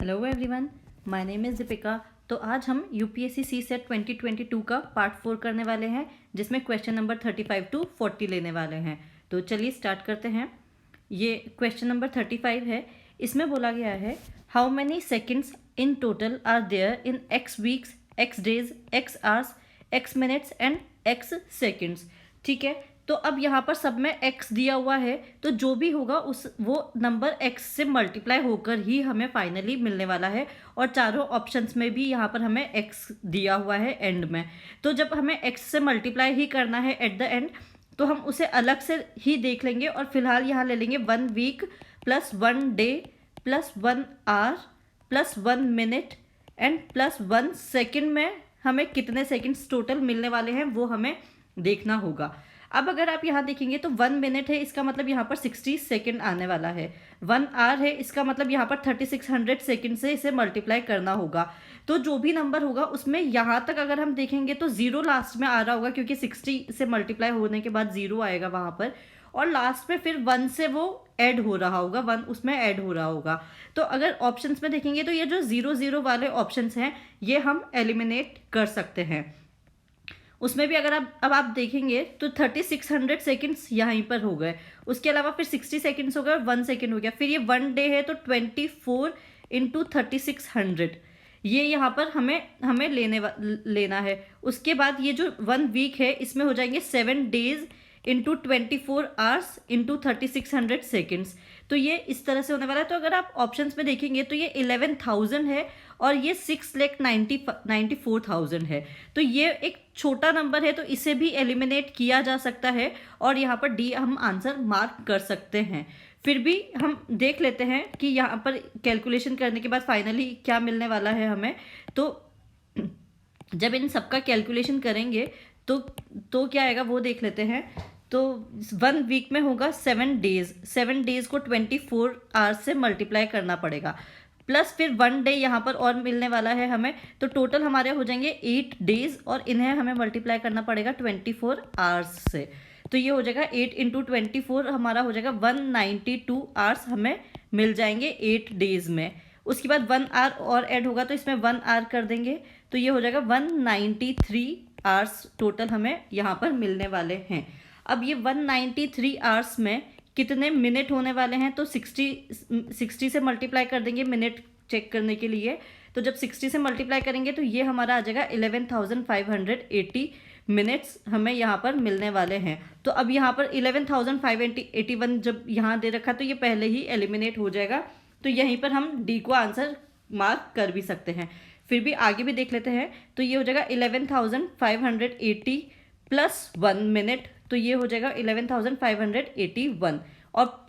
Hello everyone, my name is Deepika. तो आज हम यूपीएससी सीसेट 2022 का पार्ट 4 करने वाले हैं, जिसमें क्वेश्चन नंबर 35 टू 40 लेने वाले हैं। तो चलिए स्टार्ट करते हैं। ये क्वेश्चन नंबर 35 है। इसमें बोला गया है, how many seconds in total are there in X weeks, X days, X hours, X minutes and X seconds. ठीक है, तो अब यहाँ पर सब में x दिया हुआ है, तो जो भी होगा वो नंबर x से मल्टीप्लाई होकर ही हमें फाइनली मिलने वाला है। और चारों ऑप्शंस में भी यहाँ पर हमें x दिया हुआ है एंड में। तो जब हमें x से मल्टीप्लाई ही करना है एट द एंड, तो हम उसे अलग से ही देख लेंगे। और फिलहाल यहाँ ले लेंगे 1 week plus 1 day plus 1 hour plus 1 minute and plus 1 second में हमें कितने सेकेंड्स टोटल मिलने वाले हैं वो हमें देखना होगा। अब अगर आप यहाँ देखेंगे तो 1 मिनट है, इसका मतलब यहाँ पर 60 सेकेंड आने वाला है। 1 आवर है, इसका मतलब यहाँ पर 3600 सेकेंड से इसे मल्टीप्लाई करना होगा। तो जो भी नंबर होगा उसमें यहाँ तक अगर हम देखेंगे तो 0 लास्ट में आ रहा होगा, क्योंकि 60 से मल्टीप्लाई होने के बाद 0 आएगा वहाँ पर। और लास्ट में फिर 1 से वो ऐड हो रहा होगा, 1 उसमें ऐड हो रहा होगा। तो अगर ऑप्शंस में देखेंगे तो ये जो 0 वाले ऑप्शंस हैं ये हम एलिमिनेट कर सकते हैं। उसमें भी अगर अब आप देखेंगे तो 3600 सेकेंड्स यहीं पर हो गए। उसके अलावा फिर 60 सेकेंड्स हो गए और 1 सेकेंड हो गया। फिर ये 1 डे है तो 24 इंटू 3600 ये यहाँ पर हमें लेना है। उसके बाद ये जो 1 वीक है इसमें हो जाएंगे 7 days into 24 hours into 3600 seconds. तो ये इस तरह से होने वाला है। तो अगर आप ऑप्शंस में देखेंगे तो ये 11,000 है और ये 6,94,000 है। तो ये एक छोटा नंबर है, तो इसे भी एलिमिनेट किया जा सकता है और यहाँ पर डी हम आंसर मार्क कर सकते हैं। फिर भी हम देख लेते हैं कि यहाँ पर कैलकुलेशन करने के बाद फाइनली क्या मिलने वाला है हमें। तो जब इन सबका कैलकुलेशन करेंगे तो क्या आएगा वो देख लेते हैं। तो 1 वीक में होगा 7 डेज को 24 आवर्स से मल्टीप्लाई करना पड़ेगा, प्लस फिर 1 डे यहाँ पर और मिलने वाला है हमें। तो टोटल हमारे हो जाएंगे 8 डेज और इन्हें हमें मल्टीप्लाई करना पड़ेगा 24 आवर्स से। तो ये हो जाएगा 8 इंटू 24 हमारा हो जाएगा 192 आवर्स हमें मिल जाएंगे 8 डेज में। उसके बाद 1 आवर और ऐड होगा तो इसमें 1 आवर कर देंगे, तो ये हो जाएगा 193 आवर्स टोटल हमें यहाँ पर मिलने वाले हैं। अब ये 193 आवर्स में कितने मिनट होने वाले हैं, तो 60 से मल्टीप्लाई कर देंगे मिनट चेक करने के लिए। तो जब 60 से मल्टीप्लाई करेंगे तो ये हमारा आ जाएगा 11,580 मिनट्स हमें यहाँ पर मिलने वाले हैं। तो अब यहाँ पर 11,581 जब यहाँ दे रखा तो ये पहले ही एलिमिनेट हो जाएगा। तो यहीं पर हम डी को आंसर मार्क कर भी सकते हैं। फिर भी आगे भी देख लेते हैं। तो ये हो जाएगा 11,580 प्लस 1 मिनट, तो ये हो जाएगा 11,581 और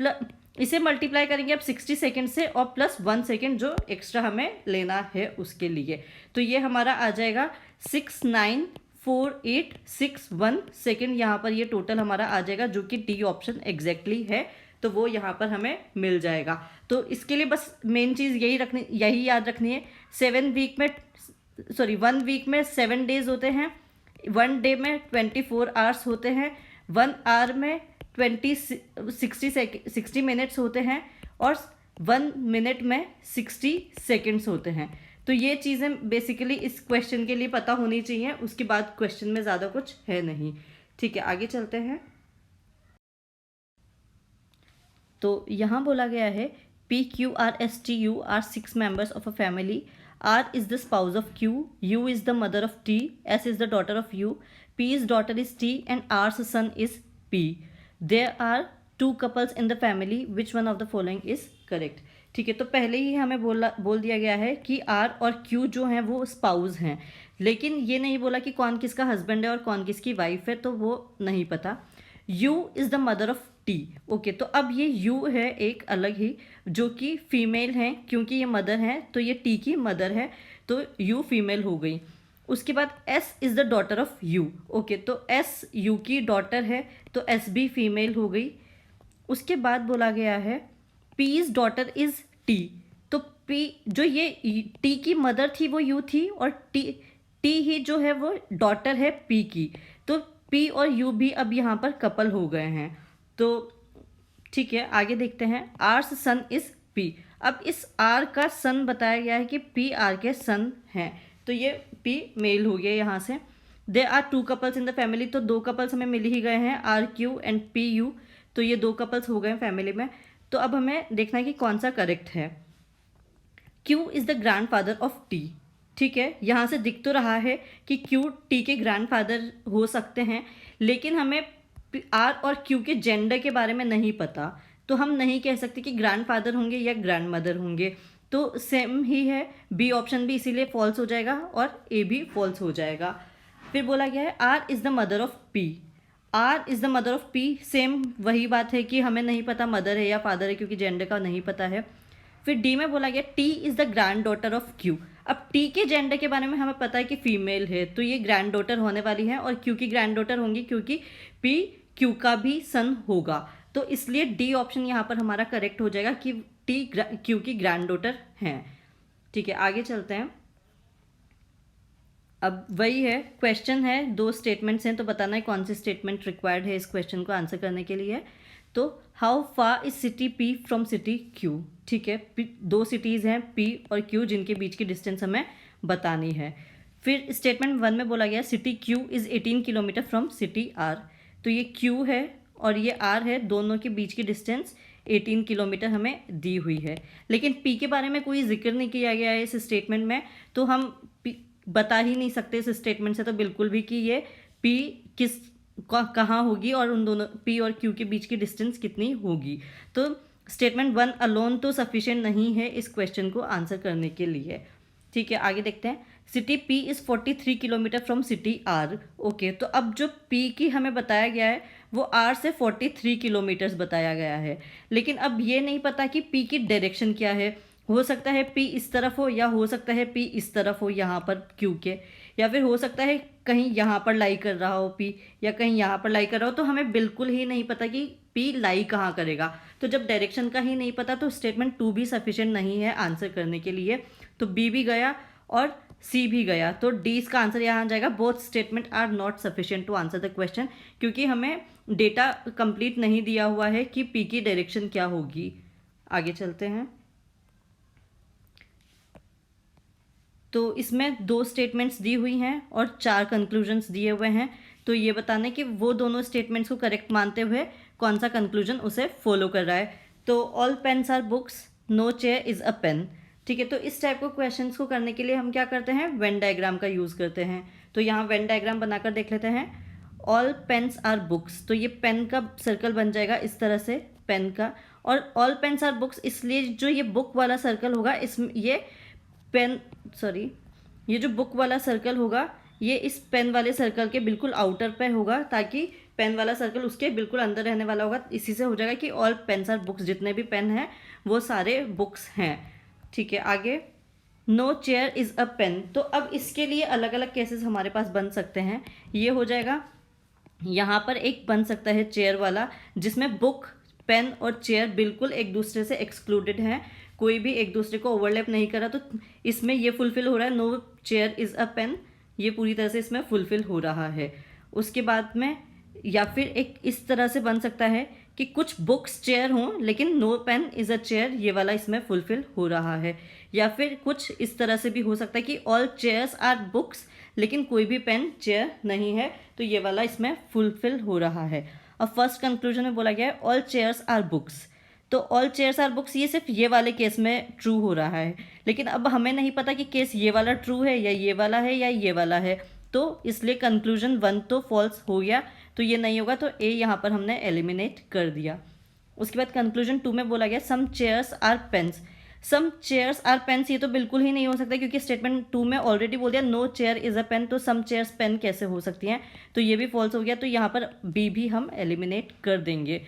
इसे मल्टीप्लाई करेंगे अब 60 सेकेंड से और प्लस 1 सेकेंड जो एक्स्ट्रा हमें लेना है उसके लिए। तो ये हमारा आ जाएगा 694861 सेकेंड। यहाँ पर ये टोटल हमारा आ जाएगा, जो कि डी ऑप्शन एग्जैक्टली है, तो वो यहाँ पर हमें मिल जाएगा। तो इसके लिए बस मेन चीज़ यही याद रखनी है। 1 वीक में 7 डेज होते हैं, 1 डे में 24 आवर्स होते हैं, 1 आवर में 60 मिनट्स होते हैं और 1 मिनट में 60 सेकेंड्स होते हैं। तो ये चीज़ें बेसिकली इस क्वेश्चन के लिए पता होनी चाहिए। उसके बाद क्वेश्चन में ज़्यादा कुछ है नहीं। ठीक है, आगे चलते हैं। तो यहाँ बोला गया है P, Q, R, S, T, U are 6 members of a family. R is the spouse of Q, U is the mother of T, S is the daughter of U, P's daughter is T and R's son is P. There are 2 couples in the family. Which one of the following is correct? ठीक है, तो पहले ही हमें बोल दिया गया है कि R और Q जो हैं वो स्पाउस हैं, लेकिन ये नहीं बोला कि कौन किसका हस्बैंड है और कौन किसकी वाइफ है, तो वो नहीं पता। U is the mother of T. Okay, तो अब ये U है एक अलग ही, जो कि फीमेल है, क्योंकि ये मदर है तो ये टी की मदर है, तो U फीमेल हो गई। उसके बाद S is the daughter of U। Okay, तो S U की डॉटर है तो S भी फीमेल हो गई। उसके बाद बोला गया है P's डॉटर इज़ T। तो P जो ये T की मदर थी वो U थी और T ही जो है वो डॉटर है P की। तो P और U भी अब यहाँ पर कपल हो गए हैं। तो ठीक है, आगे देखते हैं। R's son is P। अब इस आर का सन बताया गया है कि पी आर के सन हैं, तो ये पी मेल हो गया यहाँ से। There are 2 couples in the family, तो 2 कपल्स हमें मिल ही गए हैं, R Q and P U, तो ये 2 कपल्स हो गए फैमिली में। तो अब हमें देखना है कि कौन सा करेक्ट है। Q is the grand father of T, ठीक है, यहाँ से दिख तो रहा है कि क्यू टी के ग्रैंड फादर हो सकते हैं, लेकिन हमें आर और क्यू के जेंडर के बारे में नहीं पता, तो हम नहीं कह सकते कि ग्रैंड फादर होंगे या ग्रैंड मदर होंगे। तो सेम ही है, बी ऑप्शन भी इसीलिए फॉल्स हो जाएगा और ए भी फॉल्स हो जाएगा। फिर बोला गया है R is the mother of P, R is the mother of P, same वही बात है कि हमें नहीं पता मदर है या फादर है, क्योंकि जेंडर का नहीं पता है। फिर डी में बोला गया T is the grand daughter of Q, अब टी के जेंडर के बारे में हमें पता है कि फीमेल है, तो ये ग्रैंड डॉटर होने वाली है, और क्यू की ग्रैंड डॉटर होंगी क्योंकि पी क्यू का भी सन होगा, तो इसलिए डी ऑप्शन यहाँ पर हमारा करेक्ट हो जाएगा कि टी क्यू की ग्रैंड डॉटर हैं। ठीक है, आगे चलते हैं। अब वही है, क्वेश्चन है, 2 स्टेटमेंट्स हैं, तो बताना है कौन सी स्टेटमेंट रिक्वायर्ड है इस क्वेश्चन को आंसर करने के लिए। तो how far is city P from city Q, ठीक है, 2 सिटीज़ हैं पी और क्यू जिनके बीच की डिस्टेंस हमें बतानी है। फिर स्टेटमेंट 1 में बोला गया city Q is 18 kilometre from city R, तो ये क्यू है और ये आर है, दोनों के बीच की डिस्टेंस 18 किलोमीटर हमें दी हुई है, लेकिन पी के बारे में कोई जिक्र नहीं किया गया है इस स्टेटमेंट में, तो हम बता ही नहीं सकते इस स्टेटमेंट से तो बिल्कुल भी कि ये पी किस कहाँ होगी और उन दोनों पी और क्यू के बीच की डिस्टेंस कितनी होगी। तो स्टेटमेंट 1 अलोन तो सफिशिएंट नहीं है इस क्वेश्चन को आंसर करने के लिए। ठीक है, आगे देखते हैं। City P is 43 kilometre from city R, okay, तो अब जो पी की हमें बताया गया है वो आर से 43 किलोमीटर्स बताया गया है, लेकिन अब ये नहीं पता कि पी की डायरेक्शन क्या है, हो सकता है पी इस तरफ हो या हो सकता है पी इस तरफ हो यहाँ पर क्यू के, या फिर हो सकता है कहीं यहाँ पर लाई कर रहा हो पी या कहीं यहाँ पर लाई कर रहा हो, तो हमें बिल्कुल ही नहीं पता कि पी लाई कहाँ करेगा। तो जब डायरेक्शन का ही नहीं पता तो स्टेटमेंट 2 भी सफिशिएंट नहीं है आंसर करने के लिए, तो बी भी गया और सी भी गया, तो डी इसका आंसर यहाँ आ जाएगा। Both statement are not sufficient to answer the question, क्योंकि हमें डेटा कंप्लीट नहीं दिया हुआ है कि पी की डायरेक्शन क्या होगी। आगे चलते हैं। तो इसमें 2 स्टेटमेंट्स दी हुई हैं और 4 कंक्लूजन्स दिए हुए हैं, तो ये बताने कि वो दोनों स्टेटमेंट्स को करेक्ट मानते हुए कौन सा कंक्लूजन उसे फॉलो कर रहा है। तो all pens are books, no chair is a pen, ठीक है, तो इस टाइप को क्वेश्चंस को करने के लिए हम क्या करते हैं, वेन डायग्राम का यूज़ करते हैं। तो यहाँ वेन डायग्राम बनाकर देख लेते हैं। ऑल पेन्स आर बुक्स, तो ये पेन का सर्कल बन जाएगा इस तरह से, पेन का, और ऑल पेन्स आर बुक्स, इसलिए जो ये बुक वाला सर्कल होगा इसमें ये पेन ये जो बुक वाला सर्कल होगा ये इस पेन वाले सर्कल के बिल्कुल आउटर पे होगा, ताकि पेन वाला सर्कल उसके बिल्कुल अंदर रहने वाला होगा। इसी से हो जाएगा कि ऑल पेन्स आर बुक्स, जितने भी पेन हैं वो सारे बुक्स हैं। ठीक है, आगे no chair is a pen, तो अब इसके लिए अलग अलग केसेस हमारे पास बन सकते हैं। ये हो जाएगा, यहाँ पर एक बन सकता है चेयर वाला, जिसमें बुक, पेन और चेयर बिल्कुल एक दूसरे से एक्सक्लूडेड हैं, कोई भी एक दूसरे को ओवरलैप नहीं करा, तो इसमें ये फुलफिल हो रहा है। No chair is a pen, ये पूरी तरह से इसमें फुलफिल हो रहा है। उसके बाद में या फिर एक इस तरह से बन सकता है कि कुछ बुक्स चेयर हों लेकिन no pen is a chair, ये वाला इसमें फुलफिल हो रहा है। या फिर कुछ इस तरह से भी हो सकता है कि ऑल चेयर्स आर बुक्स लेकिन कोई भी पेन चेयर नहीं है, तो ये वाला इसमें फुलफिल हो रहा है। अब फर्स्ट कंक्लूजन में बोला गया है ऑल चेयर्स आर बुक्स, तो ऑल चेयर्स आर बुक्स ये सिर्फ ये वाले केस में ट्रू हो रहा है, लेकिन अब हमें नहीं पता कि केस ये वाला ट्रू है या ये वाला है या ये वाला है, तो इसलिए कंक्लूजन 1 तो फॉल्स हो गया, तो ये नहीं होगा, तो ए यहाँ पर हमने एलिमिनेट कर दिया। उसके बाद कंक्लूजन 2 में बोला गया some chairs are pens, some chairs are pens, ये तो बिल्कुल ही नहीं हो सकता क्योंकि स्टेटमेंट 2 में ऑलरेडी बोल दिया no chair is a pen, तो सम चेयर्स पेन कैसे हो सकती हैं, तो ये भी फॉल्स हो गया, तो यहाँ पर बी भी हम एलिमिनेट कर देंगे।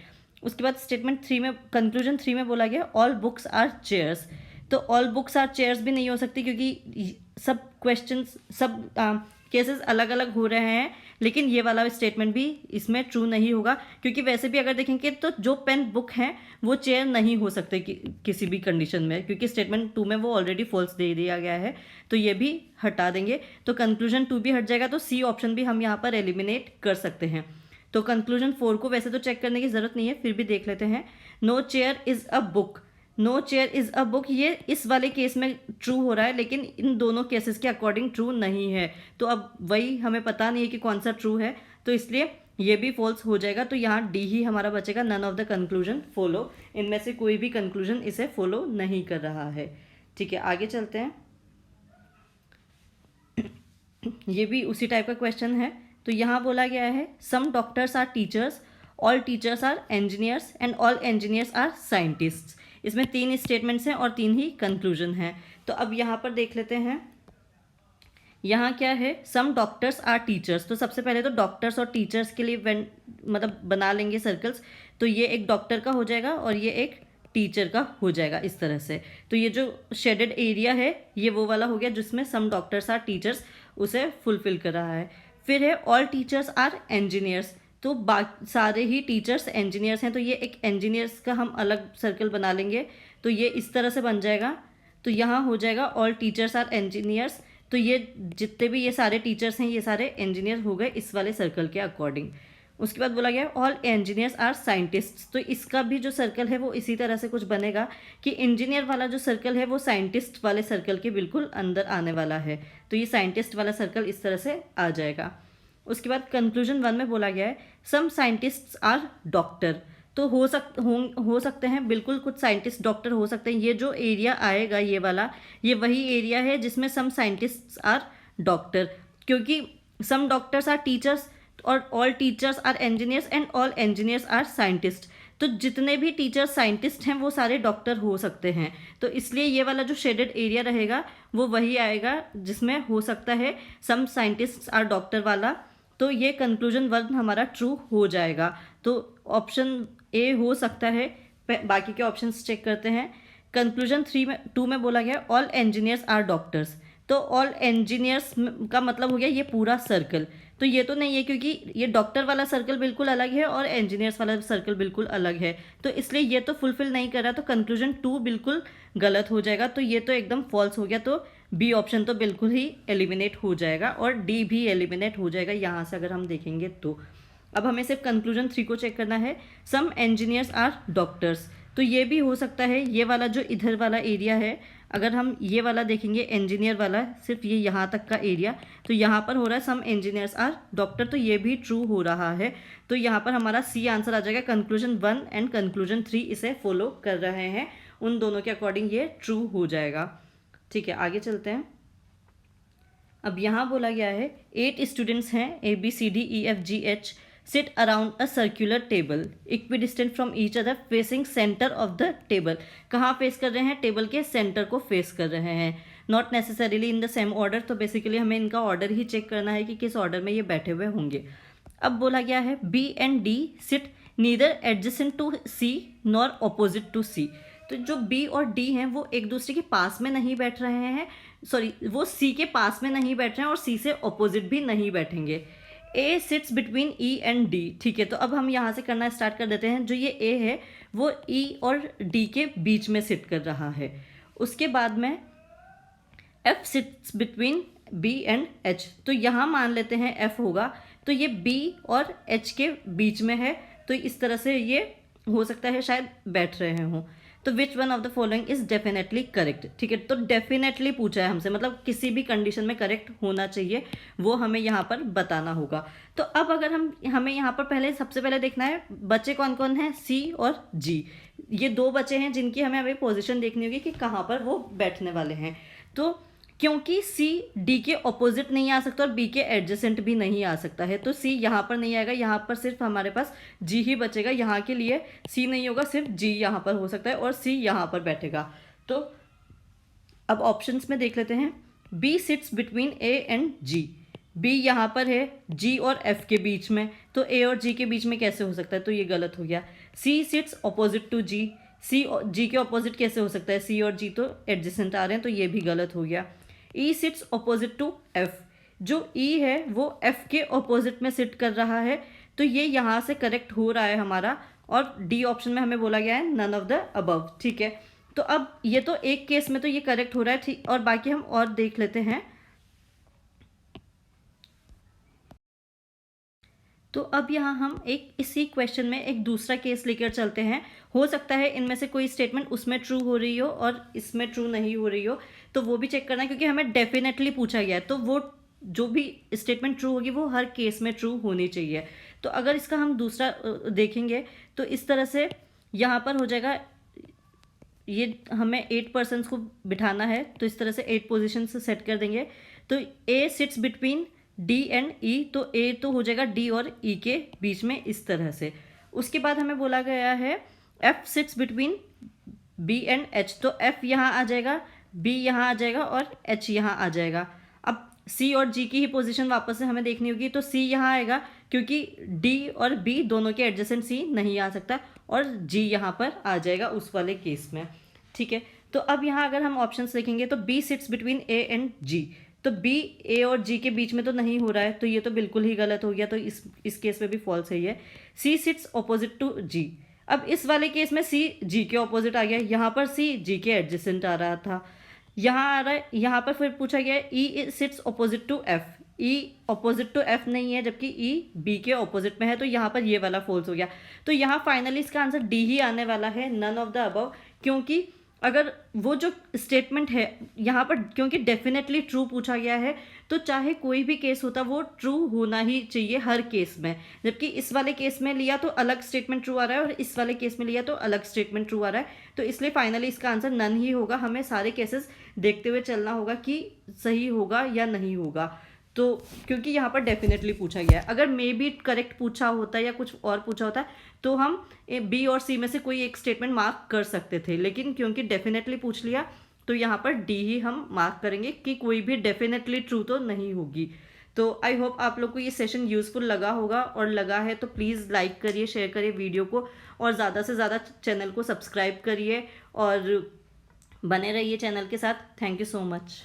उसके बाद स्टेटमेंट 3 में, कंक्लूजन 3 में बोला गया ऑल बुक्स आर चेयर्स, तो ऑल बुक्स आर चेयर्स भी नहीं हो सकती क्योंकि सब क्वेश्चंस, सब केसेस अलग अलग हो रहे हैं, लेकिन ये वाला स्टेटमेंट भी इसमें ट्रू नहीं होगा, क्योंकि वैसे भी अगर देखेंगे तो जो पेन बुक हैं वो चेयर नहीं हो सकते किसी भी कंडीशन में, क्योंकि स्टेटमेंट 2 में वो ऑलरेडी फॉल्स दे दिया गया है, तो ये भी हटा देंगे, तो कंक्लूजन 2 भी हट जाएगा, तो सी ऑप्शन भी हम यहाँ पर एलिमिनेट कर सकते हैं। तो कंक्लूजन 4 को वैसे तो चेक करने की ज़रूरत नहीं है, फिर भी देख लेते हैं। No chair is a book, no chair is a book, ये इस वाले केस में ट्रू हो रहा है, लेकिन इन दोनों केसेस के अकॉर्डिंग ट्रू नहीं है। तो अब वही हमें पता नहीं है कि कौन सा ट्रू है, तो इसलिए ये भी फॉल्स हो जाएगा। तो यहाँ डी ही हमारा बचेगा, none of the conclusion follow. इनमें से कोई भी कंक्लूजन इसे फॉलो नहीं कर रहा है। ठीक है, आगे चलते हैं। ये भी उसी टाइप का क्वेश्चन है। तो यहाँ बोला गया है some doctors are teachers, all teachers are engineers and all engineers are scientists. इसमें 3 स्टेटमेंट्स हैं और 3 ही कंक्लूजन हैं। तो अब यहाँ पर देख लेते हैं, यहाँ क्या है, सम डॉक्टर्स आर टीचर्स। तो सबसे पहले तो डॉक्टर्स और टीचर्स के लिए मतलब बना लेंगे सर्कल्स। तो ये एक डॉक्टर का हो जाएगा और ये एक टीचर का हो जाएगा इस तरह से। तो ये जो शेडेड एरिया है ये वो वाला हो गया जिसमें सम डॉक्टर्स आर टीचर्स उसे फुलफिल कर रहा है। फिर है ऑल टीचर्स आर इंजीनियर्स, तो सारे ही टीचर्स इंजीनियर्स हैं, तो ये एक इंजीनियर्स का हम अलग सर्कल बना लेंगे। तो ये इस तरह से बन जाएगा। तो यहाँ हो जाएगा ऑल टीचर्स आर इंजीनियर्स, तो ये जितने भी ये सारे टीचर्स हैं ये सारे इंजीनियर हो गए इस वाले सर्कल के अकॉर्डिंग। उसके बाद बोला गया ऑल इंजीनियर्स आर साइंटिस्ट्स, तो इसका भी जो सर्कल है वो इसी तरह से कुछ बनेगा कि इंजीनियर वाला जो सर्कल है वो साइंटिस्ट वाले सर्कल के बिल्कुल अंदर आने वाला है। तो ये साइंटिस्ट वाला सर्कल इस तरह से आ जाएगा। उसके बाद कंक्लूजन 1 में बोला गया है सम साइंटिस्ट्स आर डॉक्टर, तो हो सकते हैं बिल्कुल, कुछ साइंटिस्ट डॉक्टर हो सकते हैं। ये जो एरिया आएगा ये वाला, ये वही एरिया है जिसमें सम साइंटिस्ट्स आर डॉक्टर, क्योंकि सम डॉक्टर्स आर टीचर्स और all teachers are engineers and all engineers are scientist. तो जितने भी टीचर्स साइंटिस्ट हैं वो सारे डॉक्टर हो सकते हैं। तो इसलिए ये वाला जो शेडेड एरिया रहेगा वो वही आएगा जिसमें हो सकता है सम साइंटिस्ट्स आर डॉक्टर वाला। तो ये कंक्लूजन 1 हमारा ट्रू हो जाएगा। तो ऑप्शन ए हो सकता है। बाकी के ऑप्शंस चेक करते हैं। कंक्लूजन 2 में बोला गया ऑल इंजीनियर्स आर डॉक्टर्स, तो ऑल इंजीनियर्स का मतलब हो गया ये पूरा सर्कल। तो ये तो नहीं है क्योंकि ये डॉक्टर वाला सर्कल बिल्कुल अलग है और इंजीनियर्स वाला सर्कल बिल्कुल अलग है, तो इसलिए ये तो फुलफिल नहीं कर रहा। तो कंक्लूजन 2 बिल्कुल गलत हो जाएगा। तो ये तो एकदम फॉल्स हो गया। तो बी ऑप्शन तो बिल्कुल ही एलिमिनेट हो जाएगा और डी भी एलिमिनेट हो जाएगा यहाँ से अगर हम देखेंगे तो। अब हमें सिर्फ कंक्लूजन 3 को चेक करना है, सम इंजीनियर्स आर डॉक्टर्स। तो ये भी हो सकता है, ये वाला जो इधर वाला एरिया है, अगर हम ये वाला देखेंगे इंजीनियर वाला, सिर्फ ये यहाँ तक का एरिया, तो यहाँ पर हो रहा है सम इंजीनियर्स आर डॉक्टर, तो ये भी ट्रू हो रहा है। तो यहाँ पर हमारा सी आंसर आ जाएगा। कंक्लूजन 1 एंड कंक्लूजन 3 इसे फॉलो कर रहे हैं, उन दोनों के अकॉर्डिंग ये ट्रू हो जाएगा। ठीक है, आगे चलते हैं। अब यहाँ बोला गया है 8 स्टूडेंट्स हैं ABCDEFGH sit around a circular table equidistant from each other facing center of the table। कहाँ फेस कर रहे हैं? टेबल के सेंटर को फेस कर रहे हैं। Not necessarily in the same order, तो बेसिकली हमें इनका ऑर्डर ही चेक करना है कि किस ऑर्डर में ये बैठे हुए होंगे। अब बोला गया है B and D sit neither adjacent to C nor opposite to C। तो जो B और D हैं वो एक दूसरे के पास में नहीं बैठ रहे हैं, सॉरी वो C के पास में नहीं बैठ रहे हैं और C से ऑपोजिट भी नहीं बैठेंगे। A sits between E and D। ठीक है, तो अब हम यहाँ से करना स्टार्ट कर देते हैं। जो ये A है वो E और D के बीच में सिट कर रहा है। उसके बाद में F sits between B and H, तो यहाँ मान लेते हैं F होगा, तो ये B और H के बीच में है, तो इस तरह से ये हो सकता है शायद बैठ रहे हों। तो which one of the following is definitely correct. ठीक है, तो डेफिनेटली पूछा है हमसे, मतलब किसी भी कंडीशन में करेक्ट होना चाहिए, वो हमें यहाँ पर बताना होगा। तो अब अगर हमें यहाँ पर सबसे पहले देखना है बच्चे कौन कौन हैं, C और G। ये 2 बच्चे हैं जिनकी हमें पोजीशन देखनी होगी कि कहाँ पर वो बैठने वाले हैं। तो क्योंकि C D के ऑपोजिट नहीं आ सकता और B के एडजेसेंट भी नहीं आ सकता है, तो C यहाँ पर नहीं आएगा। यहाँ पर सिर्फ हमारे पास G ही बचेगा। यहाँ के लिए C नहीं होगा, सिर्फ G यहाँ पर हो सकता है और C यहाँ पर बैठेगा। तो अब ऑप्शंस में देख लेते हैं। B sits between A and G। B यहाँ पर है G और F के बीच में, तो A और G के बीच में कैसे हो सकता है? तो ये गलत हो गया। C sits opposite to G। C और G के ऑपोजिट कैसे हो सकता है? C और G तो एडजेसेंट आ रहे हैं, तो ये भी गलत हो गया। E sits opposite to F। जो E है वो F के ऑपोजिट में सिट कर रहा है, तो ये यहाँ से करेक्ट हो रहा है हमारा। और डी ऑप्शन में हमें बोला गया है नन ऑफ द अबव। ठीक है, तो अब ये तो एक केस में तो ये करेक्ट हो रहा है, ठीक, और बाकी हम और देख लेते हैं। तो अब यहाँ हम एक इसी क्वेश्चन में एक दूसरा केस लेकर चलते हैं। हो सकता है इनमें से कोई स्टेटमेंट उसमें ट्रू हो रही हो और इसमें ट्रू नहीं हो रही हो, तो वो भी चेक करना है, क्योंकि हमें डेफिनेटली पूछा गया है, तो वो जो भी स्टेटमेंट ट्रू होगी वो हर केस में ट्रू होनी चाहिए। तो अगर इसका हम दूसरा देखेंगे तो इस तरह से यहाँ पर हो जाएगा, ये हमें 8 पर्सन्स को बिठाना है, तो इस तरह से 8 पोजीशन से सेट कर देंगे। तो ए सिट्स बिटवीन डी एंड ई, तो ए तो हो जाएगा डी और ई के बीच में इस तरह से। उसके बाद हमें बोला गया है F sits between B and H, तो एफ यहाँ आ जाएगा, बी यहाँ आ जाएगा और एच यहाँ आ जाएगा। अब सी और जी की ही पोजीशन वापस से हमें देखनी होगी, तो सी यहाँ आएगा क्योंकि डी और बी दोनों के एडजेसेंट सी नहीं आ सकता, और जी यहाँ पर आ जाएगा उस वाले केस में। ठीक है, तो अब यहाँ अगर हम ऑप्शंस देखेंगे तो B sits between A and G, तो बी ए और जी के बीच में तो नहीं हो रहा है, तो ये तो बिल्कुल ही गलत हो गया, तो इस केस में भी फॉल्स है ये। सी सिट्स ऑपोजिट टू जी, अब इस वाले केस में सी जी के ऑपोजिट आ गया, यहाँ पर सी जी के एडजेसेंट आ रहा था, यहाँ आ रहा है, यहाँ पर फिर पूछा गया E sits opposite to F, E opposite to F नहीं है जबकि ई बी के ऑपोजिट में है, तो यहाँ पर ये वाला फॉल्स हो गया। तो यहाँ फाइनली इसका आंसर डी ही आने वाला है, नन ऑफ द अबव, क्योंकि अगर वो जो स्टेटमेंट है यहाँ पर, क्योंकि डेफिनेटली ट्रू पूछा गया है, तो चाहे कोई भी केस होता वो ट्रू होना ही चाहिए हर केस में, जबकि इस वाले केस में लिया तो अलग स्टेटमेंट ट्रू आ रहा है और इस वाले केस में लिया तो अलग स्टेटमेंट ट्रू आ रहा है, तो इसलिए फाइनली इसका आंसर नन ही होगा। हमें सारे केसेस देखते हुए चलना होगा कि सही होगा या नहीं होगा, तो क्योंकि यहाँ पर डेफिनेटली पूछा गया है। अगर मे बी करेक्ट पूछा होता या कुछ और पूछा होता तो हम बी और सी में से कोई एक स्टेटमेंट मार्क कर सकते थे, लेकिन क्योंकि डेफिनेटली पूछ लिया तो यहाँ पर डी ही हम मार्क करेंगे कि कोई भी डेफिनेटली ट्रू तो नहीं होगी। तो आई होप आप लोग को ये सेशन यूज़फुल लगा होगा, और लगा है तो प्लीज़ लाइक करिए, शेयर करिए वीडियो को, और ज़्यादा से ज़्यादा चैनल को सब्सक्राइब करिए और बने रहिए चैनल के साथ। Thank you so much.